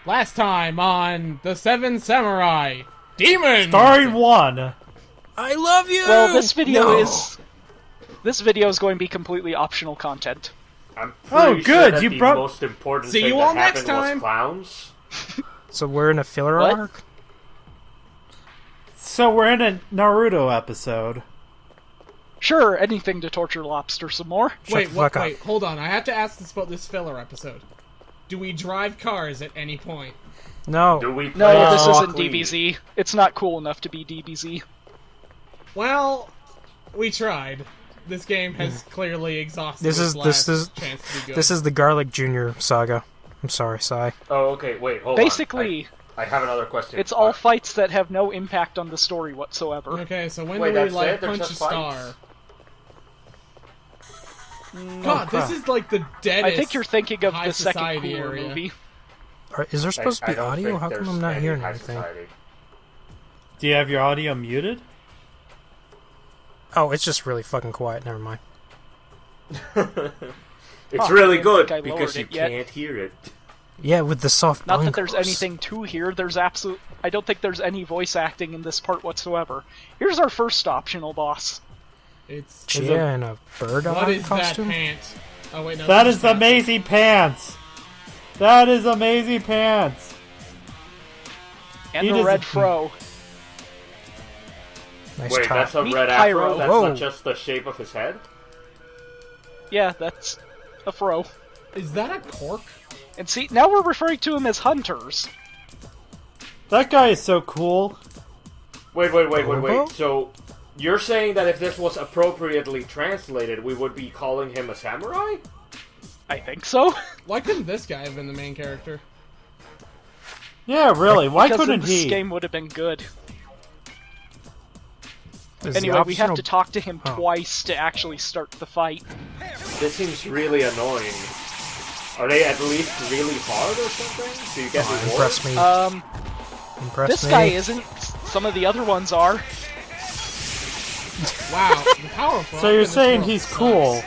Last time on The Seven Samurai, Demons! Starring one. I love you! Well, this video is going to be completely optional content. I'm pretty good, sure that you the brought- most important See thing you that all next happened was time. clowns. So we're in a filler What? arc? So we're in a Naruto episode. Sure, anything to torture Lobster some more. Wait, the fuck up. wait, hold on. I have to ask this about this filler episode. Do we drive cars at any point? No. Do we No, play this isn't Rock Lee? DBZ. It's not cool enough to be DBZ. Well, we tried. This game has clearly exhausted This its is last this is chance to be good. this is the Garlic Jr. saga. I'm sorry, Sai. Oh, okay, wait, hold Basically, on. I have another question. it's all fights that have no impact on the story whatsoever. Okay, so when Wait, do we, that's like, it? They're punch a just fights? star? God, this is like the deadest I think you're thinking of high the second society Cooler area. movie. Is there supposed to I be don't audio? think How come there's I'm not any hearing high anything? society. Do you have your audio muted? Oh, it's just really fucking quiet. Never mind. It's Huh, really I don't good think I because lowered you it yet. can't hear it. Yeah, with the soft Not that there's bongos. anything to hear. I don't think there's any voice acting in this part whatsoever. Here's our first optional boss. It's Yeah, in a bird what is costume. that pant? Oh wait, no. That this is amazing pants. That is amazing pants. And He the doesn't- red fro. Nice Wait, top. that's a Meet red Pyro. afro? That's Whoa. not just the shape of his head? Yeah, that's a fro. Is that a cork? And see, now we're referring to him as hunters. That guy is so cool. Wait. Robo? So, you're saying that if this was appropriately translated, we would be calling him a samurai? I think so. Why couldn't this guy have been the main character? Yeah, really. Why Because couldn't this he? game would have been good. Is the Anyway, we have optional- to talk to him Oh. twice to actually start the fight. This seems really annoying. Are they at least really hard or something? Do you get rewards? Impress me. Impress This me. guy isn't. Some of the other ones are. Wow, the powerful. So you're saying he's cool.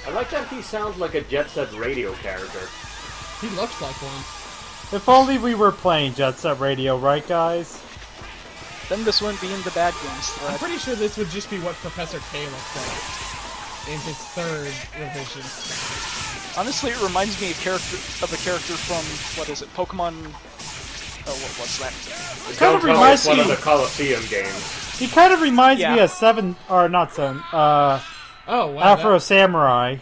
I like that he sounds like a Jet Set Radio character. He looks like one. If only we were playing Jet Set Radio, right, guys? Then this wouldn't be in the bad games I'm thread. pretty sure this would just be what Professor K looks like in his third revision. Honestly, it reminds me of a character from, what is it, Pokemon... Oh, what's that? Kind of Don't tell me reminds it's one of me- the Coliseum games. He kind of reminds Yeah. me of Seven, or not Seven, Oh, wow. Afro Samurai.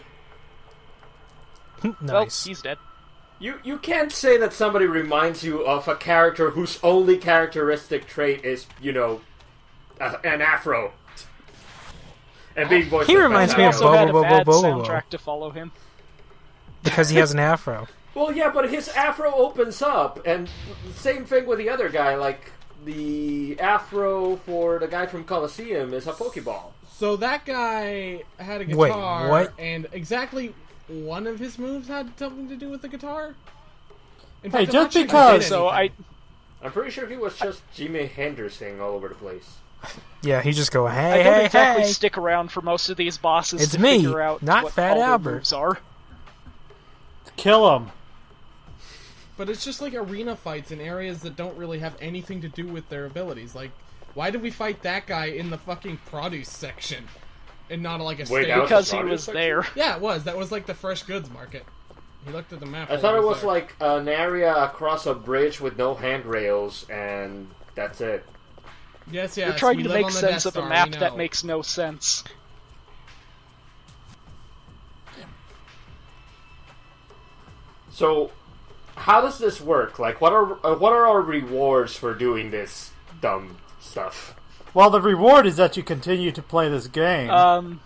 Well, Nice. he's dead. You can't say that somebody reminds you of a character whose only characteristic trait is, you know, an afro. And being voiced He by reminds me He of Samuel. also had a Bobo bad Bobo. soundtrack to follow him. Because he has an afro. Well, yeah, but his afro opens up, and same thing with the other guy. Like the afro for the guy from Coliseum is a Pokeball. So that guy had a Wait, guitar, what? and exactly one of his moves had something to do with the guitar? In Hey, fact, I'm just not sure he because- did So anything. I'm pretty sure he was just Jimi Hendersing all over the place. Yeah, he just go, I hey, don't hey, exactly hey. stick around for most of these bosses It's to me, figure out not what Fat all their Albert. moves are. Kill him. But it's just like arena fights in areas that don't really have anything to do with their abilities. Like, why did we fight that guy in the fucking produce section? And not like a Wait, stage? that was Because the he produce was section? there. Yeah, it was. That was like the fresh goods market. He looked at the map. I while thought he it was there. like an area across a bridge with no handrails, and that's it. Yes, You're yes. trying we to live make on the sense Death of a Star, map we that know. makes no sense. So, how does this work? Like, what are our rewards for doing this dumb stuff? Well, the reward is that you continue to play this game. Well,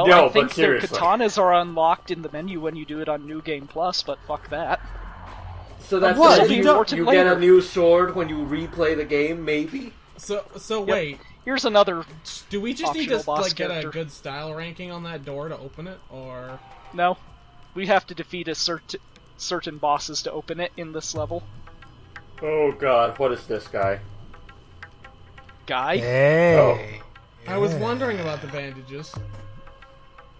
No, I but think their seriously. katanas are unlocked in the menu when you do it on New Game Plus, but fuck that. So that's What? it? You You, don't- you later. get a new sword when you replay the game, maybe? So wait. Here's another... Do we just need to Optional boss like get a character. good style ranking on that door to open it, or? No. We have to defeat a certain bosses to open it in this level. Oh god, what is this guy? Guy? Hey. I was wondering about the bandages.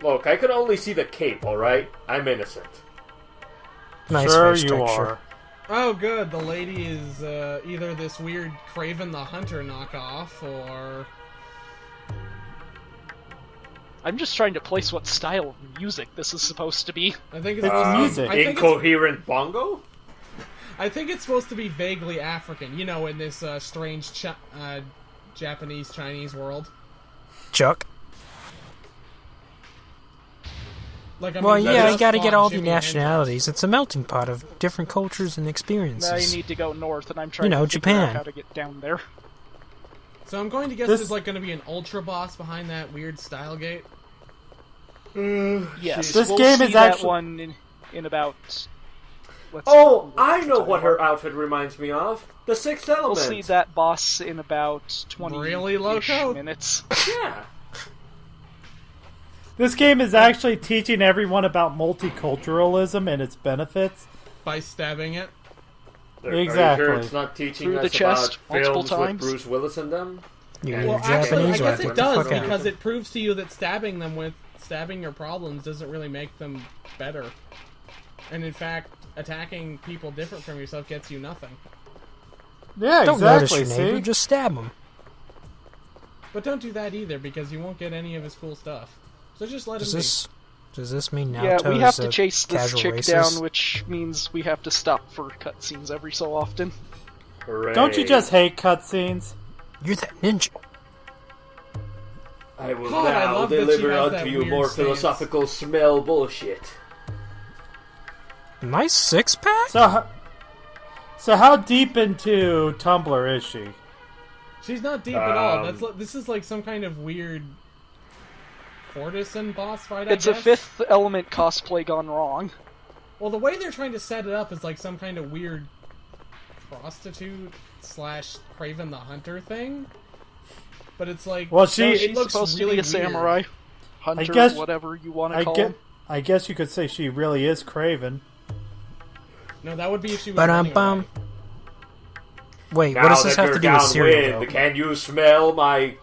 Look, I could only see the cape, alright? I'm innocent. Nice Sure face you texture. are. Oh, good. The lady is either this weird Kraven the Hunter knockoff, or... I'm just trying to place what style of music this is supposed to be. I think it's, It's music. I think it's, Incoherent bongo? I think it's supposed to be vaguely African. You know, in this strange Japanese-Chinese world. Chuck. Like, I Well, mean, yeah, just you gotta get fought all the Jimi Hendrix. nationalities. It's a melting pot of different cultures and Now you experiences. need to go north, and I'm trying know, to figure out Japan. how to get down there. So I'm going to guess This- there's like going to be an ultra boss behind that weird style gate. Yes, This we'll game see is that actually- one in about... Let's Oh, see, I know what her outfit reminds me of. The Sixth We'll Element. see that boss in about 20 Really, Loco? minutes. Yeah. This game is actually teaching everyone about multiculturalism and its benefits. By stabbing it. Are you Exactly. sure it's not teaching Through us the chest, about multiple films times? with Bruce Willis in them? You're Well, either actually, I Japanese or guess get it the does, fuck out. because it proves to you that stabbing your problems doesn't really make them better. And in fact, attacking people different from yourself gets you nothing. Yeah, Don't notice exactly. your neighbor, See, just stab him. But don't do that either, because you won't get any of his cool stuff. So just let him be. Does this mean Yeah, Naruto we have is to a chase this casual chick racist? down, which means we have to stop for cutscenes every so often. Hooray. don't you just hate cutscenes? You're that ninja. I will God, I now love that she deliver has that unto you weird more stance. philosophical smell bullshit. Nice six pack. So how deep into Tumblr is she? She's not deep at all. This is like some kind of weird courtesan boss fight, I It's a guess. Fifth Element cosplay gone wrong. Well, the way they're trying to set it up is like some kind of weird prostitute / Kraven the Hunter thing. But it's like, Well, No, she. she's looks supposed really to be a weird. samurai, hunter, guess- whatever you want to call him. I guess you could say she really is Kraven. No, that would be if she was Ba-dum-bum. running away. Wait, Now what does this that have to you're do with cereal? downwind, though? can you smell my...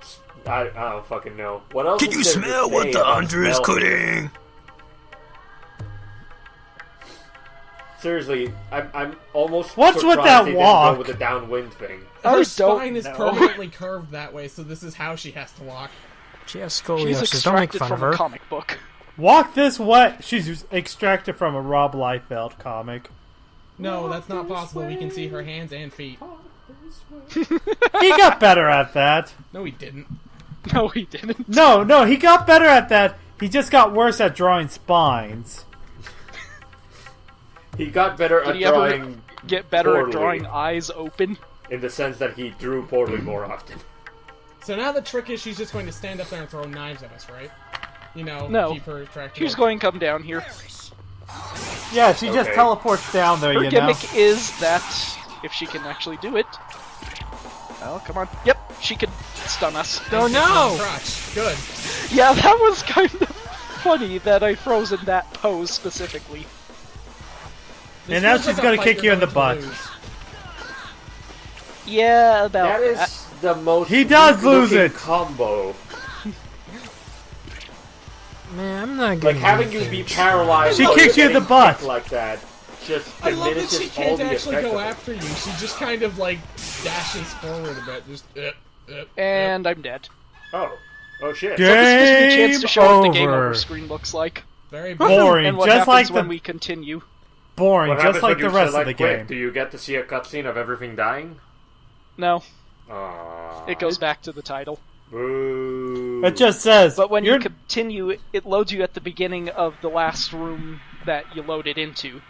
I don't fucking know. What else Can is you there to smell say what the about hunter is smell? cooking? Seriously, I'm almost What's with surprised that they walk? didn't go with the downwind thing. I Her don't spine is know. permanently curved that way, so this is how she has to walk. She has She's scoliosis. Don't make extracted fun of from a her. comic book. Walk this way. She's extracted from a Rob Liefeld comic. No, that's not possible. We can see her hands and feet. He got better at that. No, he didn't. No, he didn't. No, he got better at that. He just got worse at drawing spines. He got better Did at he ever drawing get better poorly, at drawing eyes open? in the sense that he drew poorly more often. So now the trick is she's just going to stand up there and throw knives at us, right? You know, No. keep her attracted. She's going to come down here. Yeah, she just Okay. teleports down there, Her you know. gimmick is that if she can actually do it. Oh, come on. Yep, she could stun us. Oh no! Crotch. Good. Yeah, that was kind of funny that I froze in that pose specifically. This And now feels she's like a gonna fight kick you're you in the going to butt. lose. Yeah, about That is the most He does lose weak-looking it. combo. Man, I'm not Like getting having you be paralyzed. She while kicks you're you in the getting butt. kicked like that just I love that diminishes she all can't the actually effect go of it. after you. She just kind of like dashes forward a bit. Just. And I'm dead. Oh shit. So this gives me a chance to show what the game over. over screen looks like. Very Boring, And what just happens like when the we continue. boring, What just happens like when the you rest of select the quit? game. Do you get to see a cutscene of everything dying? No, Aww. it goes back to the title. Boo. It just says, But when you're, you continue, it loads you at the beginning of the last room that you loaded into.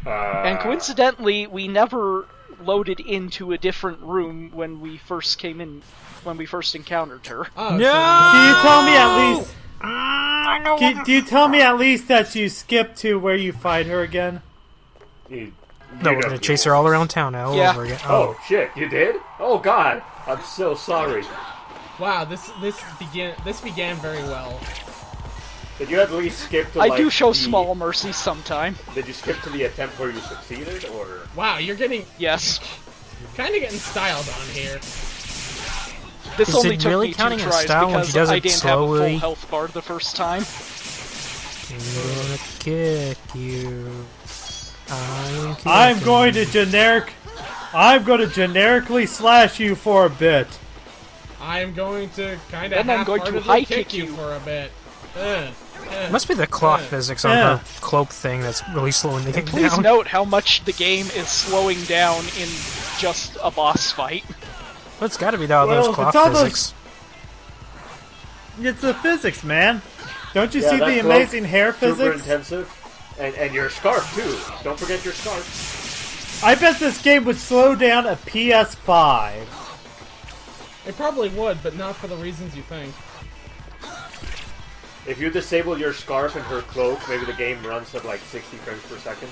And coincidentally, we never loaded into a different room when we first came in, when we first encountered her. Oh, No! do you tell me at least? I know. Do you tell me at least that you skip to where you fight her again? No, we're gonna chase her all around town now, all Yeah. over again. Oh shit! You did? Oh god! I'm so sorry. Wow, this began very well. Did you at least skip to? I like, do show the- small mercy sometime. Did you skip to the attempt where you succeeded, or? Wow, you're getting Yes. kind of getting styled on here. This Is only it took really me 2 counting as tries style when because she does I it didn't have a slowly? full health bar the first time. I'm gonna kick you. I'm I'm going to generically slash you for a bit. I'm going to kind of Then I'm going to half-heartedly high kick kick you you. for a bit. It must be the clock physics on her cloak thing that's really slowing the game Please down. note how much the game is slowing down in just a boss fight. Well, it's got to be all those clock it's all physics. It's the physics, man. Don't you Yeah, see that the cloak, amazing hair Super physics? intensive. And your scarf, too. Don't forget your scarf. I bet this game would slow down a PS5. It probably would, but not for the reasons you think. If you disable your scarf and her cloak, maybe the game runs at like 60 frames per second.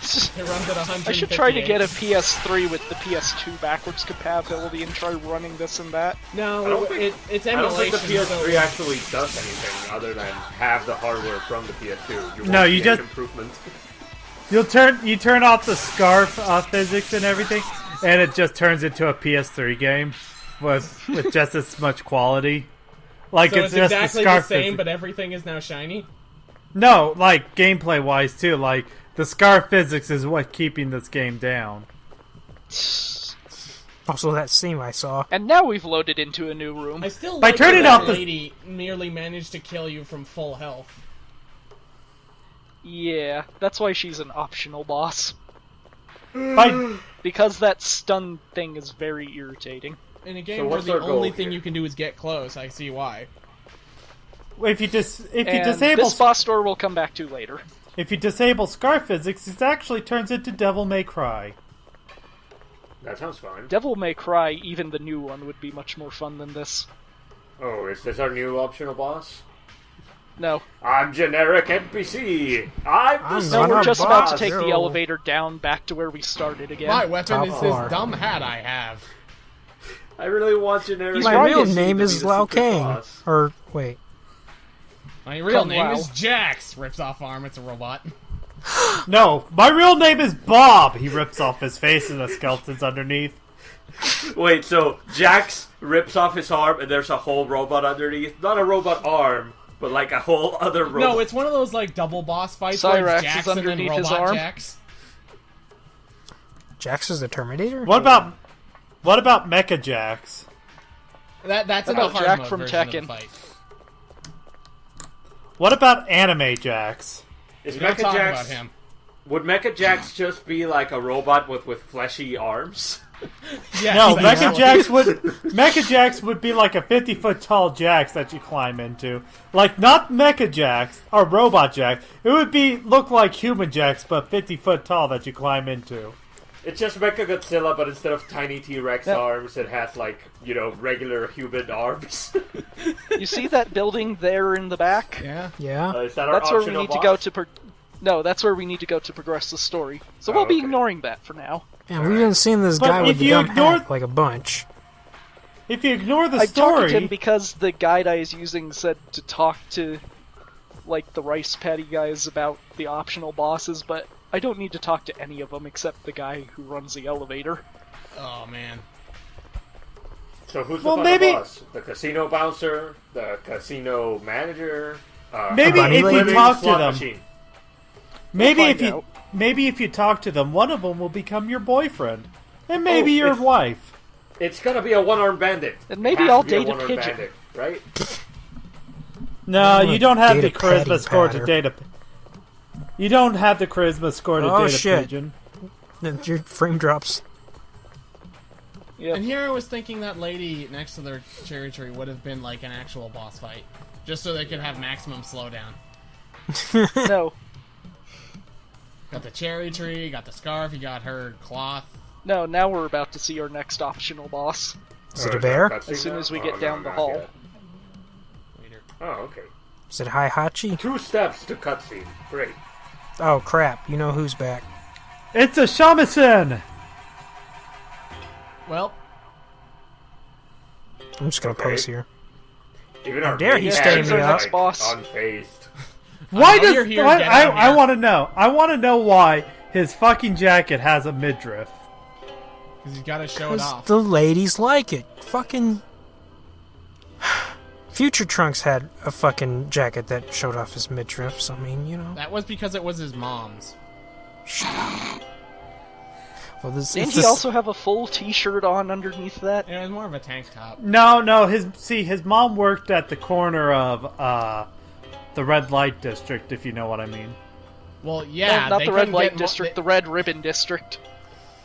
It runs at 158. I should try to get a PS3 with the PS2 backwards compatibility and try running this and that. No, it's I don't emulation. think the PS3 so actually does anything other than have the hardware from the PS2. No, you just- improvement. You turn off the scarf physics and everything, and it just turns into a PS3 game with just as much quality. Like so it's it's just exactly the the scarf same, physics. but everything is now shiny? No, like gameplay wise too. Like the scarf physics is what keeping this game down. Also, that scene I saw. And now we've loaded into a new room. I still By like turning that off the- lady merely managed to kill you from full health. Yeah, that's why she's an optional boss. By Because that stun thing is very irritating. In a So game where what's the our goal only thing here? you can do is get close, I see why. if you And disable this boss door we'll come back to later. if you disable scarf physics, it actually turns into Devil May Cry. That sounds fine. Devil May Cry, even the new one, would be much more fun than this. Oh, is this our new optional boss? No. I'm generic NPC. I'm the No, not we're a just about to boss, take the yo. elevator down back to where we started again. My weapon Top is floor. this dumb hat I have. I really want generic. My right, real is he name to is be the Lao super Kang. boss. Or, wait. My real Come name wow. is Jax. Rips off arm, it's a robot. No, my real name is Bob. He rips off his face and the skeleton's underneath. Wait, so Jax rips off his arm and there's a whole robot underneath? Not a robot arm, but like a whole other robot. No, it's one of those like double boss fights where Cyrax it's is Jackson and underneath his Robot arm. Jax. Jax is the Terminator? What about Mecha Jacks? That's in How the about hard Jack mode from version of Tekken? the fight. What about Anime Jacks? Is We don't Mecha talk Jax, about him. would Mecha Jax just be like a robot with fleshy arms? Yes, No, actually. Mecha Jacks would be like a 50-foot tall Jax that you climb into. Like not Mecha Jacks or Robot Jacks. It would look like human Jacks, but 50-foot tall that you climb into. It's just Mecha Godzilla, but instead of tiny T-Rex Yep. arms, it has like, regular human arms. You see that building there in the back? Yeah. Yeah. Is that our That's where we optional need to boss? go to No, that's where we need to go to progress the story. So we'll be okay. ignoring that for now. And we've been seeing this But guy with if the you dumb ignore- hat like a bunch. If you ignore the I talked to him story, because the guide I was using said to talk to, like, the rice patty guys about the optional bosses, but I don't need to talk to any of them except the guy who runs the elevator. Oh man. So who's Well, the final maybe- boss? The casino bouncer? The casino manager? maybe bunny if you lady? talk to slot them, machine. maybe We'll if find you out. maybe if you talk to them, one of them will become your boyfriend, and maybe Oh, your it's- wife. It's gonna be a one-armed bandit. And maybe It has I'll to be a date a one-armed pigeon. bandit, right? No, wanna you don't have date the a patty charisma score to patter. date a. You don't have the charisma score to Oh, date a shit. pigeon. Your frame drops. Yep. And here I was thinking that lady next to their cherry tree would have been like an actual boss fight. Just so they could have maximum slowdown. No. Got the cherry tree, got the scarf, you got her cloth. No, now we're about to see our next optional boss. Is it a bear? Cutscene As soon now? as we Oh, get no, down the not hall. yet. Later. Oh, okay. Is it Hachi? 2 steps to cutscene. Great. Oh crap! You know who's back? It's a shamisen. Well, I'm just gonna Okay. pose here. Even our dare main he character stay is, me up. like, Boss. unfazed. Why know does you're here, why, get out of I here. want to know? I want to know why his fucking jacket has a midriff. because you gotta show it Because off. the ladies like it. Fucking. Future Trunks had a fucking jacket that showed off his midriff. So I mean, you know. That was because it was his mom's. Shut up. Well, Didn't he also have a full t-shirt on underneath that? It was more of a tank top. No. His mom worked at the corner of the red light district, if you know what I mean. Well, yeah, No, not they the red couldn't light get district, the red ribbon district.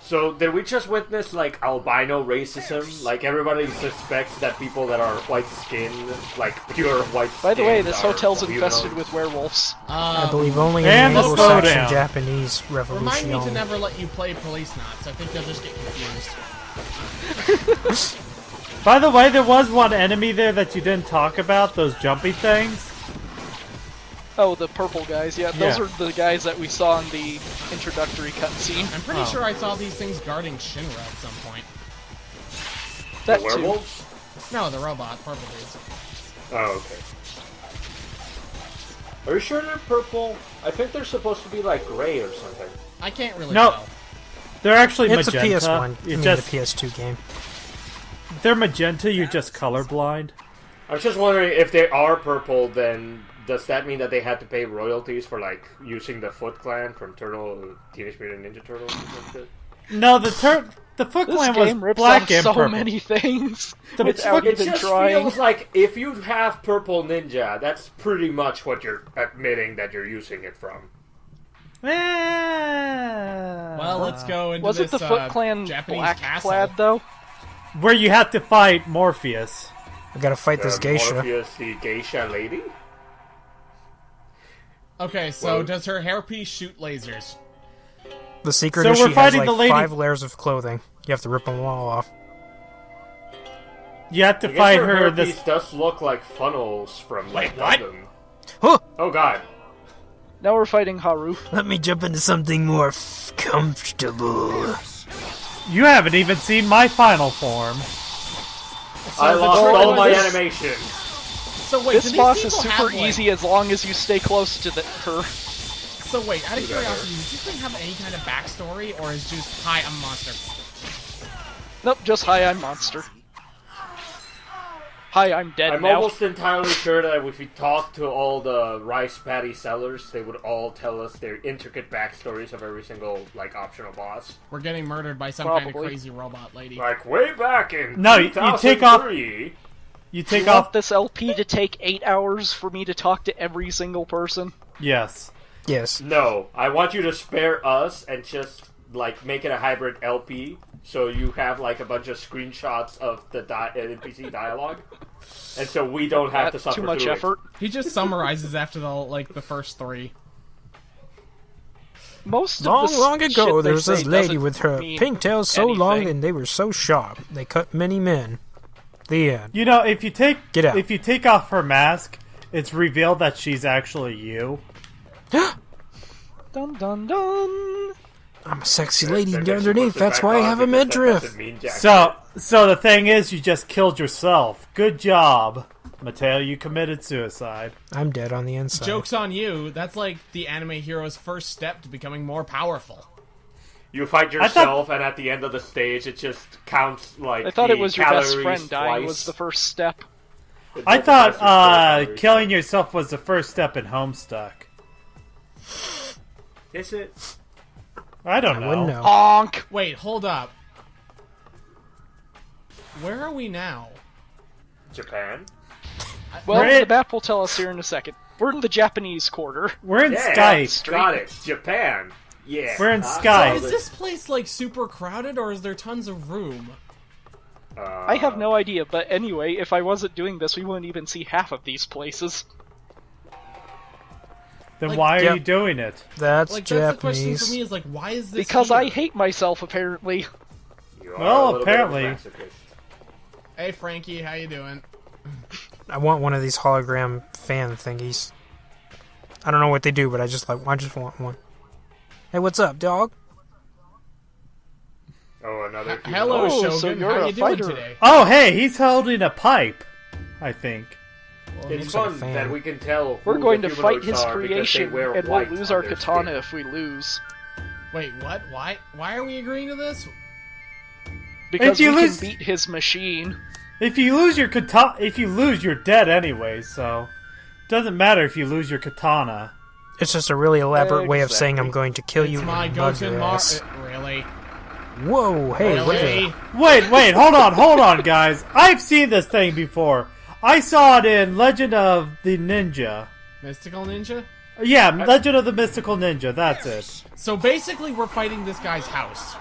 So, did we just witness, like, albino racism? Like, everybody suspects that people that are white-skinned, like, pure white-skinned... By the way, this are hotel's humanoids. infested with werewolves. I believe only in And the the Anglo-Saxon slowdown. Japanese Remind revolution. me to never let you play Police Knots. I think they'll just get confused. By the way, there was one enemy there that you didn't talk about, those jumpy things. Oh, the purple guys, yeah. Those Yeah. are the guys that we saw in the introductory cutscene. I'm pretty sure I saw these things guarding Shinra at some point. That The too. werewolves? No, the robot, purple dudes. Oh, okay. Are you sure they're purple? I think they're supposed to be, like, gray or something. I can't really No. tell. They're actually It's magenta. a PS1. You're The PS2 game. They're magenta, you're just colorblind. I was just wondering, if they are purple, then does that mean that they had to pay royalties for, like, using the Foot Clan from Teenage Mutant Ninja Turtles or something? No, the Foot This Clan game was rips black off and so purple. many things The- without It even just trying. feels like if you have purple ninja, that's pretty much what you're admitting that you're using it from. Well, let's go into Was this it the Foot Clan Japanese black castle. clad though? Where you have to fight Morpheus. I gotta fight this geisha. Morpheus, the geisha lady? Okay, so Well- does her hairpiece shoot lasers? The secret So is we're she has fighting like the lady- 5 layers of clothing. You have to rip them all off. You have to I guess fight her her hairpiece this. does look like funnels from, like, what? Gundam. Huh! Oh god. Now we're fighting Haru. Let me jump into something more comfortable. You haven't even seen my final form. I the lost trick all was my this- animation. So wait, This do these boss is people super have, like- easy as long as you stay close to her. So wait, out of curiosity, does this thing have any kind of backstory, or is just, hi, I'm a monster? Nope, just hi, I'm monster. Hi, I'm dead I'm now. almost entirely sure that if we talk to all the rice patty sellers, they would all tell us their intricate backstories of every single, like, optional boss. We're getting murdered by some kind of Probably. crazy robot lady. Like, way back in No, you take off- 2003... You Do take you want off. this LP to take 8 hours for me to talk to every single person? Yes. Yes. No, I want you to spare us and just, like, make it a hybrid LP, so you have, like, a bunch of screenshots of the NPC dialogue, and so we don't have to That's suffer too much through it. effort. He just summarizes after the first 3. Most of Long, the long shit ago, they there was this say lady doesn't with her mean pigtails so long anything. and they were so sharp. They cut many men. The end. You know, if you Get out. take off her mask, it's revealed that she's actually you. Dun dun dun. I'm a sexy lady Then they're underneath. supposed to That's back why I off have a because that midriff. doesn't mean jack So the thing is, you just killed yourself. Good job, Mateo. You committed suicide. I'm dead on the inside. Joke's on you, that's like the anime hero's first step to becoming more powerful. You fight yourself, and at the end of the stage, it just counts, like, I thought the it was your best calories friend dying twice. was the first step. It I multiplies thought your calories killing twice. yourself was the first step in Homestuck. Is it? I don't I wouldn't know. know. Honk! Wait, hold up. Where are we now? Japan? Well, We're in- the map will tell us here in a second. We're in the Japanese quarter. We're in Yeah, Skype. got it. Japan. Yeah. We're in Ah, Skype. Is this place like super crowded, or is there tons of room? I have no idea, but anyway, if I wasn't doing this, we wouldn't even see half of these places. Then Like, why are yep. you doing it? That's Like, that's the question Japanese. for me, is like, why is this Because here? I hate myself, apparently. You are Well, a little bit of a apparently. masochist. Hey, Frankie, how you doing? I want one of these hologram fan thingies. I don't know what they do, but I just want one. Hey, what's up, dog? Oh, another. Hello, Oh, Shogun. so you're how a you doing fighter. today? Oh, hey, he's holding a pipe. I think. Well, It's Looks like a fun fan. that we can tell. We're who going the to fight humanoids his are because they creation, wear and we'll white lose on our their katana skin. if we lose. wait, what? Why are we agreeing to this? Because you we lose- can beat his machine. If you lose your katana, if you lose, you're dead anyway. So, doesn't matter if you lose your katana. It's just a really elaborate way of saying Exactly. I'm going to kill you It's my and mug Goten your Mar. ass. Really? Whoa, hey, what Really? the... Wait, hold on, guys. I've seen this thing before. I saw it in Legend of the Ninja. Mystical Ninja? Yeah, Legend of the Mystical Ninja, that's it. So basically, we're fighting this guy's house.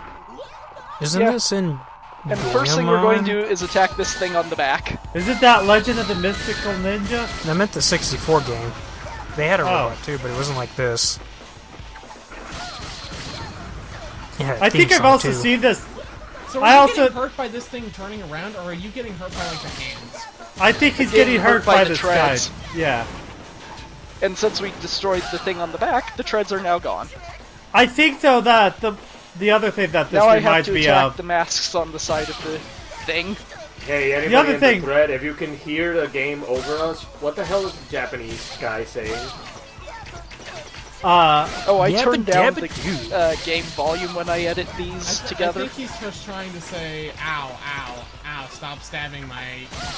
Isn't Yeah. this in... And the first thing we're going to Gamon? do is attack this thing on the back. Is it that Legend of the Mystical Ninja? I meant the 64 game. They had a Oh. robot too, but it wasn't like this. Yeah, I think theme I've song, also too. seen this. So are I you also- getting hurt by this thing turning around, or are you getting hurt by, like, the hands? I think he's Getting getting hurt hurt by by the this treads. guy. Yeah. And since we destroyed the thing on the back, the treads are now gone. I think, though, that the other thing that this Now I have reminds to me attack of... the masks on the side of the thing. Hey, anybody other in thing- the thread, if you can hear the game over us, what the hell is the Japanese guy saying? Oh, I Yabba turned down dabba the game volume when I edit these together. I think he's just trying to say, ow, ow, ow, stop stabbing my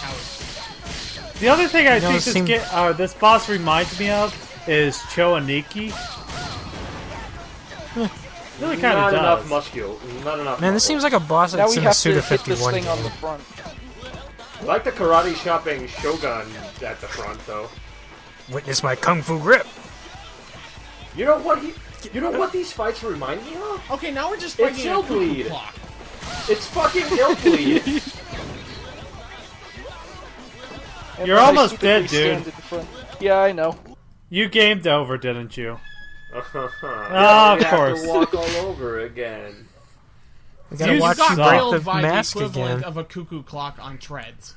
house. The other thing I know, think it this boss reminds me of is Choaniki. Really kind Not of enough does. muscle. Not enough. Man, this muscle. seems like a boss Now that's we in the have to Suda hit this 51 thing on the game. front. I like the karate shopping Shogun at the front, though. Witness my kung fu grip. You know what? You know what these fights remind me of? Okay, now we're just It's fighting a cuckoo Silkweed. clock. It's fucking Hillbleed. And You're then I almost stupidly dead, dude. stand in the front. Yeah, I know. You gamed over, didn't you? Ah, of we have course. to walk all over again. We gotta You watch got you grilled break Killed the by mask the equivalent again. of a cuckoo clock on treads.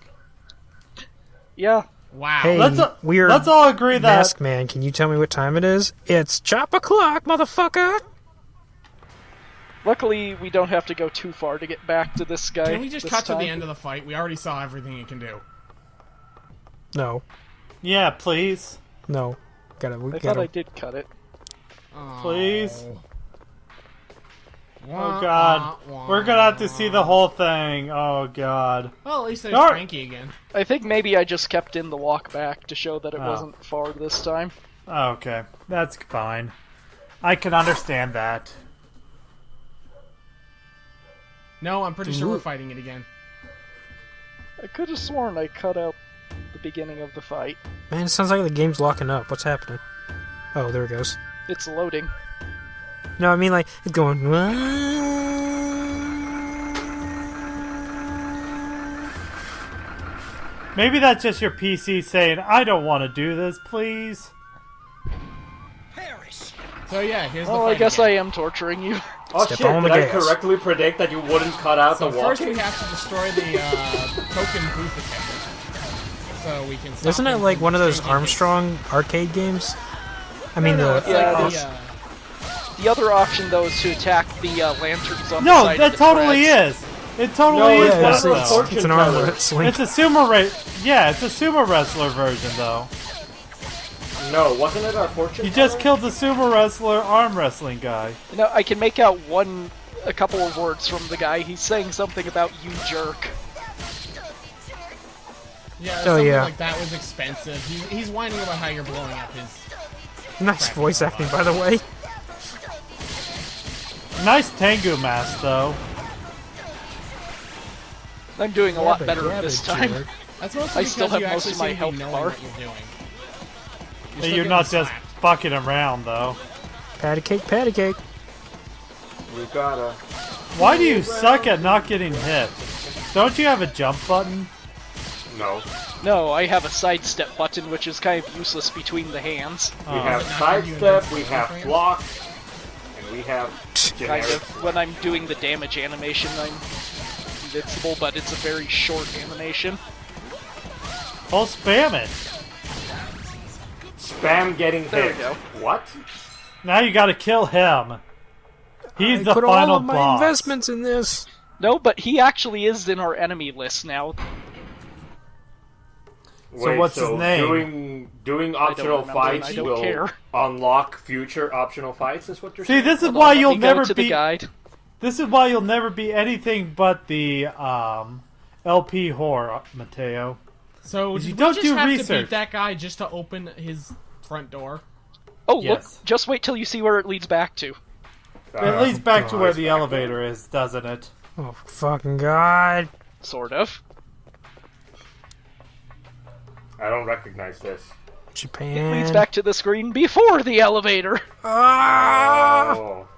Yeah. Wow. Hey, weird let's all agree that mask man, can you tell me what time it is? It's chop o'clock, motherfucker! Luckily, we don't have to go too far to get back to this guy. Can we just this cut to the time. end of the fight? We already saw everything it can do. No. Yeah, please. No. We I thought I gotta... did cut it. Oh. Please? Oh god. We're gonna have to see the whole thing. Oh god. Well, at least there's Alright. Frankie again. I think maybe I just kept in the walk back to show that it Oh. wasn't far this time. Okay. That's fine. I can understand that. No, I'm pretty sure Ooh. we're fighting it again. I could have sworn I cut out the beginning of the fight. Man, it sounds like the game's locking up. What's happening? Oh, there it goes. It's loading. No, I mean, like, it's going... Maybe that's just your PC saying, I don't want to do this, please. So yeah, here's the Oh, fight I guess again. I am torturing you. Oh Step shit, on the did I gas. correctly predict that you wouldn't cut out So the first walking? we have to destroy the token booth attendant. So we can stop Isn't it him like from one of those changing his- Armstrong arcade games? I mean, No, the... it's Yeah, like it the, is. The other option, though, is to attack the lanterns on the No, side that of the totally treads. is. It totally No, is it's yeah, that, it's, one of it's, though. fortune it's an arm tellers. wrestling. It's a sumo Yeah, it's a sumo wrestler version, though. No, wasn't it our fortune? You just teller? killed the sumo wrestler arm wrestling guy. You know, I can make out a couple of words from the guy. He's saying something about "you jerk." Yeah, Oh, something yeah. like that was expensive. He's whining about how you're blowing up his... Nice voice acting, by the way. Nice Tengu mask, though. I'm doing a lot Yabba better dabba this time. jerk. That's mostly I still because you have most actually of my seem to be health knowing bar. what you're doing. Hey, still you're getting not just slapped. fucking around, though. Patty cake, patty cake. We gotta. Why do you suck at not getting hit? Don't you have a jump button? No. No, I have a sidestep button, which is kind of useless between the hands. We Oh. have Does it not give you sidestep, we invincible have frames? block, and we have Kind generic. of. When I'm doing the damage animation, I'm invincible, but it's a very short animation. Oh, spam it. Spam getting There we hit. go. What? Now you gotta kill him. He's I the put final all of my boss. investments in this. No, but he actually is in our enemy list now. So what's his name? Doing optional remember, fights I don't will care. unlock future optional fights. Is what you're See, saying? this is Hold why on, let you'll me go never to the be. guide. This is why you'll never be anything but the LP whore, Mateo. So You did don't we just do have to research. beat that guy just to open his front door? Oh, Yes. look! Just wait till you see where it leads back to. It leads back to God, where it's the back elevator is, doesn't it? Oh, fucking God. Sort of. I don't recognize this. Japan. Leads back to the screen before the elevator. Ah! Oh,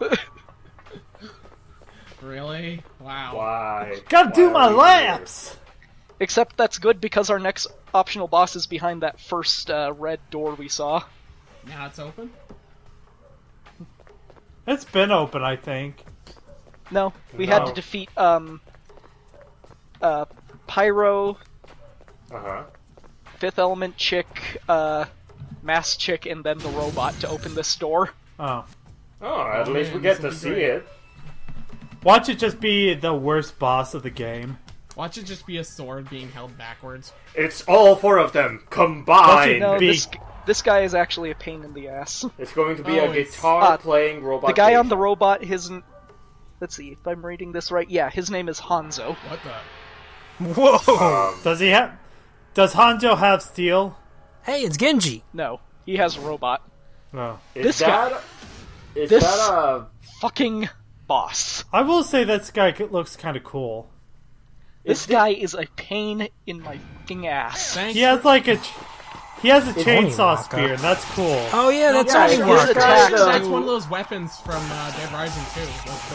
Really? Wow. why? Gotta do Why my are we laps! Except that's good because our next optional boss is behind that first red door we saw. Now it's open? It's been open, I think. No, we had to No. defeat Pyro, Uh-huh. Fifth Element Chick, Mass Chick, and then the robot to open this door. Oh. Oh, at Oh, least man, we get this to will be see great. it. Watch it just be the worst boss of the game. Watch it just be a sword being held backwards. It's all four of them combined. No, Be- this guy is actually a pain in the ass. It's going to be Oh, a it's- guitar-playing robot. The guy on Geisha. the robot, let's see if I'm reading this right. Yeah, his name is Hanzo. What the? Whoa! Does he have... Does Hanjo have steel? Hey, it's Genji. No, he has a robot. No. Is this guy- that? Is this- that a? Fucking boss. I will say this guy looks kind of cool. This guy is a pain in my fucking ass. Thanks He has like a... He has a chainsaw Only spear, Waka. and that's cool. Oh, yeah, that's Yeah, only his Waka. attack- That's one of those weapons from Dead Rising 2. The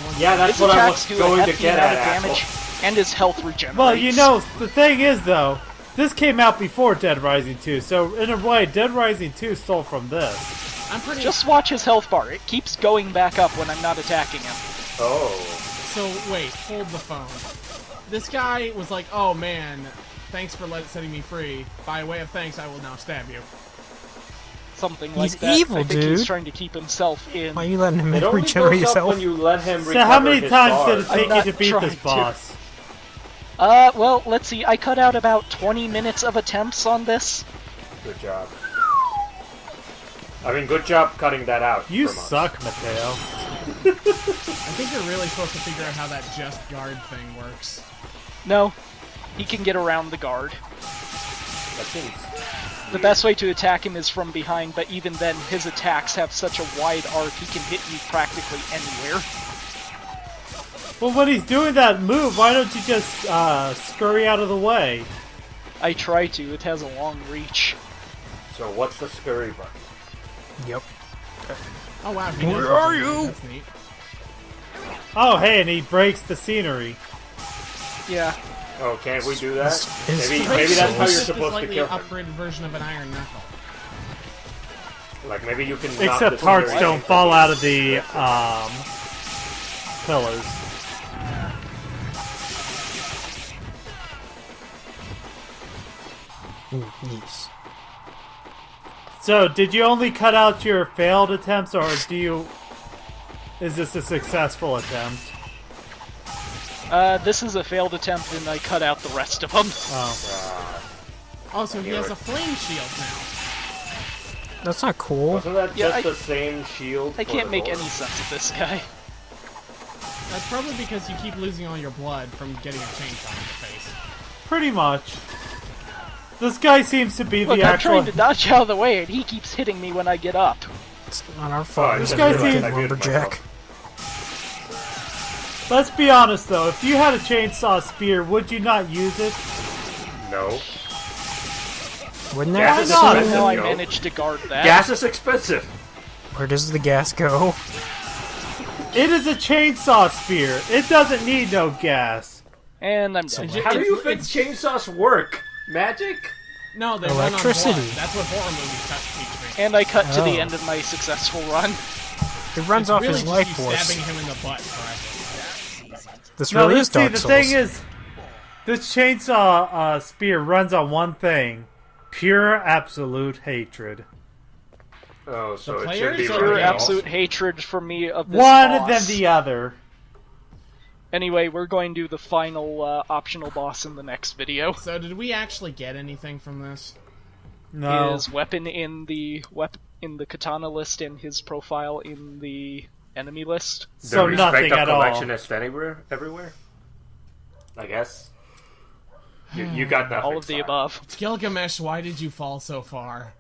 one Yeah, that's His what I attacks was do a going to hefty get amount at. of damage, and his health regenerates. Well, you know, the thing is, though, this came out before Dead Rising 2, so in a way, Dead Rising 2 stole from this. I'm pretty... Just watch his health bar. It keeps going back up when I'm not attacking him. Oh. So, wait, hold the phone. This guy was like, oh man, thanks for setting me free. By way of thanks, I will now stab you. Something He's like that. evil, I think he's dude. trying to keep himself in. Why are you letting him It only regenerate goes up yourself? when you let him So recover how many his times did it bars. take I'm you to not beat trying this to. boss? Well, let's see. I cut out about 20 minutes of attempts on this. Good job. I mean, good job cutting that out. You from us. suck, Mateo. I think you're really supposed to figure out how that just guard thing works. No, he can get around the guard. That seems. The best way to attack him is from behind, but even then, his attacks have such a wide arc, he can hit you practically anywhere. Well, when he's doing that move, why don't you just scurry out of the way? I try to. It has a long reach. So what's the scurry button? Yep. Oh wow, he Where knows are what to do. you? That's neat. Oh, hey, and he breaks the scenery. Yeah. Oh, can't we do that? His Maybe face that's how you're It's just a supposed to slightly kill him. upgraded version of an iron knuckle. Like maybe you can. knock Except the hearts scurry don't thing fall from out of the pillars. Yes. So, did you only cut out your failed attempts, or do you... Is this a successful attempt? This is a failed attempt, and I cut out the rest of them. Oh. Oh, so he knew has it. a flame shield now. That's not cool. Wasn't that Yeah, just I- the same shield? I for can't the make door? any sense of this guy. That's probably because you keep losing all your blood from getting a chainsaw in your face. Pretty much. This guy seems to be Look, the I'm actual... trying to dodge out of the way, and he keeps hitting me when I get up. It's not our fault. I This just guy realized seems- I muted lumberjack. myself. Let's be honest, though. If you had a chainsaw spear, would you not use it? No. Wouldn't Yeah, that it's be not. cool? Somehow I yo. managed to guard that. Gas is expensive. Where does the gas go? It is a chainsaw spear. It doesn't need no gas. And I'm done. How do you think chainsaws work? Magic? No, they Electricity. run on blood. That's what horror movies teach me. And I cut to the Oh. end of my successful run. It runs It's off really his just life you force. stabbing him in the butt forever. This No, really let's is see, Dark the Souls. thing is, this chainsaw spear runs on one thing. Pure, absolute hatred. Oh, so The it players should be or Pure running the off. absolute hatred for me of this One boss. than the other. Anyway, we're going to do the final optional boss in the next video. So did we actually get anything from this? No. His weapon in the katana list and his profile in the enemy list. So the nothing respect at of all. collectionist everywhere? I guess. You got nothing. All of the sorry. above. Gilgamesh, why did you fall so far?